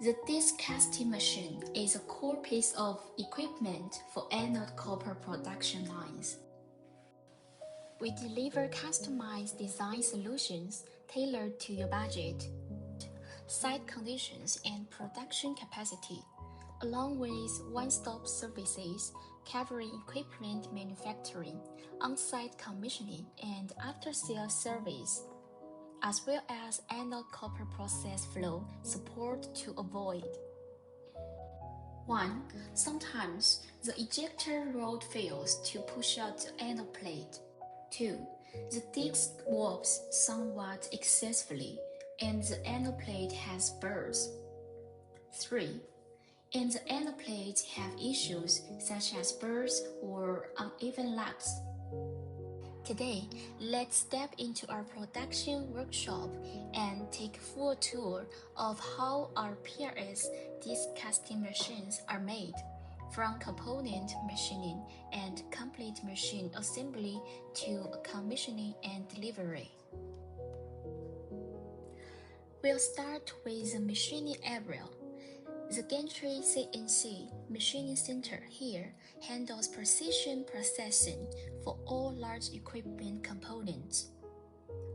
The disc casting machine is a core piece of equipment for anode copper production lines. We deliver customized design solutions tailored to your budget, site conditions, and production capacity, along with one-stop services covering equipment manufacturing, on-site commissioning, and after-sales service, as well as anode copper process flow support to avoid. 1. Sometimes the ejector rod fails to push out the anode plate. 2. The disc warps somewhat excessively and the anode plate has burrs. 3. And the anode plates have issues such as burrs or uneven lugs. Today, let's step into our production workshop and take a full tour of how our PRS disc casting machines are made, from component machining and complete machine assembly to commissioning and delivery. We'll start with the machining area. The gantry CNC machining center here handles precision processing for all large equipment components.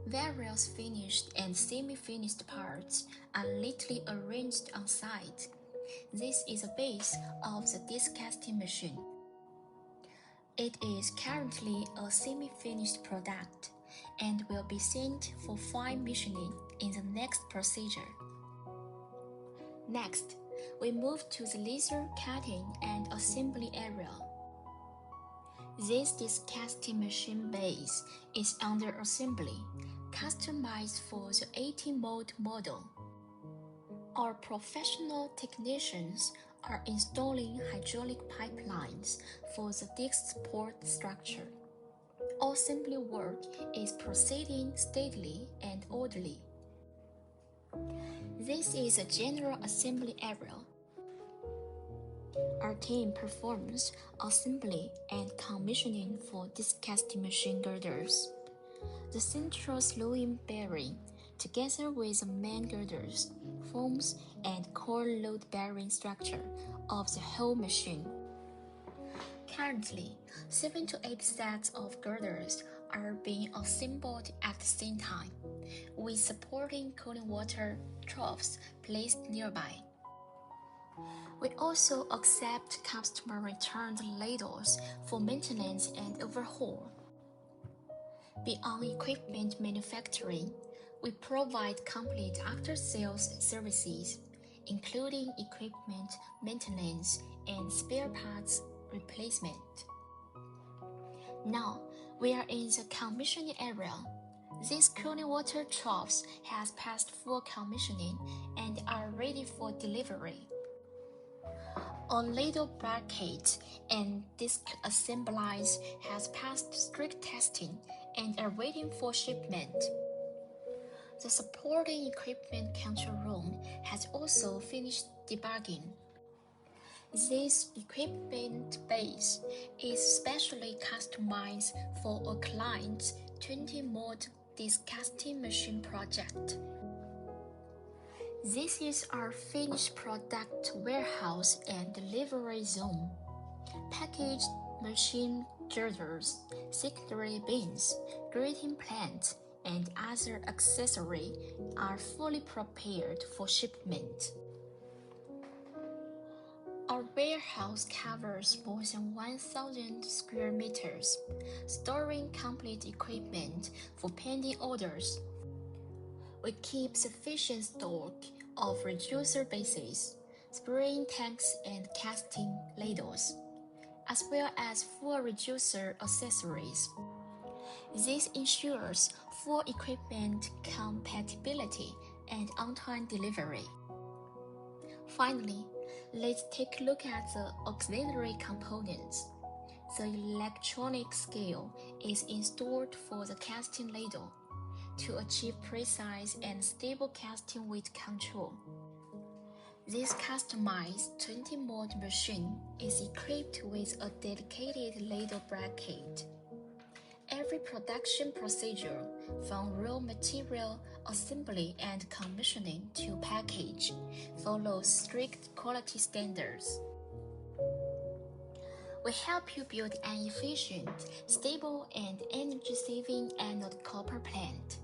Various finished and semi-finished parts are neatly arranged on site. This is the base of the disc casting machine. It is currently a semi-finished product and will be sent for fine machining in the next procedure. Next, we move to the laser cutting and assembly area. This disc casting machine base is under assembly, customized for the 18-mode model. Our professional technicians are installing hydraulic pipelines for the disc support structure. All assembly work is proceeding steadily and orderly. This is a general assembly area. Our team performs assembly and commissioning for disc casting machine girders. The central slewing bearing, together with the main girders, forms and core load bearing structure of the whole machine. Currently, 7 to 8 sets of girders are being assembled at the same time, with supporting cooling water troughs placed nearby. We also accept customer returned ladles for maintenance and overhaul. Beyond equipment manufacturing, we provide complete after-sales services, including equipment maintenance and spare parts replacement. Now, we are in the commissioning area. These cooling water troughs has passed full commissioning and are ready for delivery. Our ladle brackets and disc assemblies has passed strict testing and are waiting for shipment. The supporting equipment control room has also finished debugging. This equipment base is specially customized for a client's 20-mode disc casting machine project. This is our finished product warehouse and delivery zone. Packaged machine girders, secondary bins, grading plants, and other accessories are fully prepared for shipment. Our warehouse covers more than 1,000 square meters, storing complete equipment for pending orders. We keep sufficient stock of reducer bases, spraying tanks, and casting ladles, as well as full reducer accessories. This ensures full equipment compatibility and on-time delivery. Finally, let's take a look at the auxiliary components. The electronic scale is installed for the casting ladle to achieve precise and stable casting weight control. This customized 20-mode machine is equipped with a dedicated ladle bracket. Every production procedure, from raw material assembly and commissioning to package, follows strict quality standards. We help you build an efficient, stable, and energy-saving anode copper plant,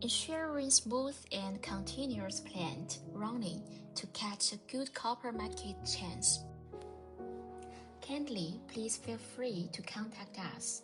ensuring smooth and continuous plant running to catch a good copper market chance. Kindly, please feel free to contact us.